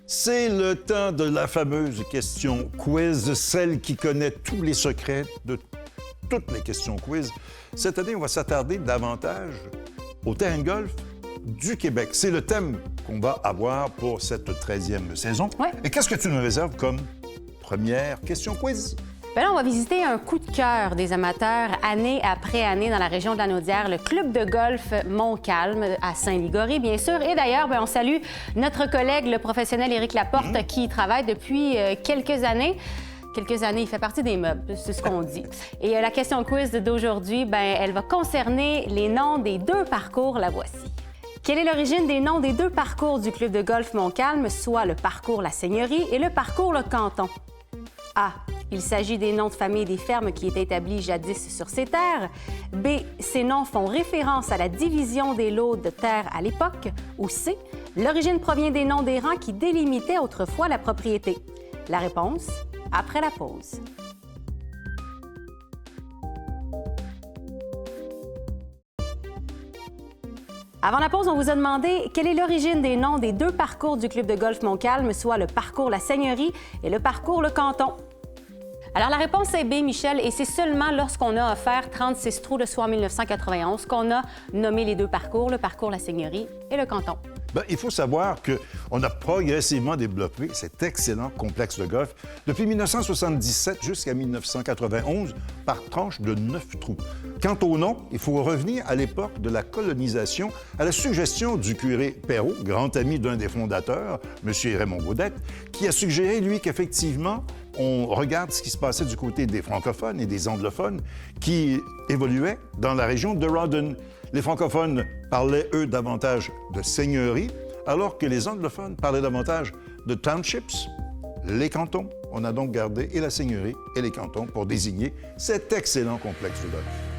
C'est le temps de la fameuse question quiz, celle qui connaît tous les secrets de toutes les questions quiz. Cette année, on va s'attarder davantage au terrain de golf du Québec. C'est le thème qu'on va avoir pour cette 13e saison. Ouais. Et qu'est-ce que tu nous réserves comme première question quiz? Bien là, on va visiter un coup de cœur des amateurs année après année dans la région de la Naudière, le club de golf Montcalm à Saint-Ligory, bien sûr. Et d'ailleurs, bien, on salue notre collègue, le professionnel Éric Laporte, qui y travaille depuis quelques années. Quelques années, il fait partie des meubles, c'est ce qu'on dit. Et la question quiz d'aujourd'hui, bien, elle va concerner les noms des deux parcours. La voici. Quelle est l'origine des noms des deux parcours du club de golf Montcalm, soit le parcours La Seigneurie et le parcours Le Canton? A. Il s'agit des noms de famille des fermes qui étaient établies jadis sur ces terres. B. Ces noms font référence à la division des lots de terre à l'époque. Ou C. L'origine provient des noms des rangs qui délimitaient autrefois la propriété. La réponse, après la pause. Avant la pause, on vous a demandé quelle est l'origine des noms des deux parcours du club de golf Montcalm, soit le parcours La Seigneurie et le parcours Le Canton. Alors, la réponse est B, Michel, et c'est seulement lorsqu'on a offert 36 trous de soie en 1991 qu'on a nommé les deux parcours, le parcours La Seigneurie et le Canton. Bien, il faut savoir qu'on a progressivement développé cet excellent complexe de golf depuis 1977 jusqu'à 1991 par tranche de 9 trous. Quant au nom, il faut revenir à l'époque de la colonisation, à la suggestion du curé Perrault, grand ami d'un des fondateurs, M. Raymond Gaudette, qui a suggéré, lui, qu'effectivement, on regarde ce qui se passait du côté des francophones et des anglophones qui évoluaient dans la région de Rawdon. Les francophones parlaient, eux, davantage de seigneurie, alors que les anglophones parlaient davantage de townships, les cantons. On a donc gardé et la seigneurie et les cantons pour désigner cet excellent complexe de golf.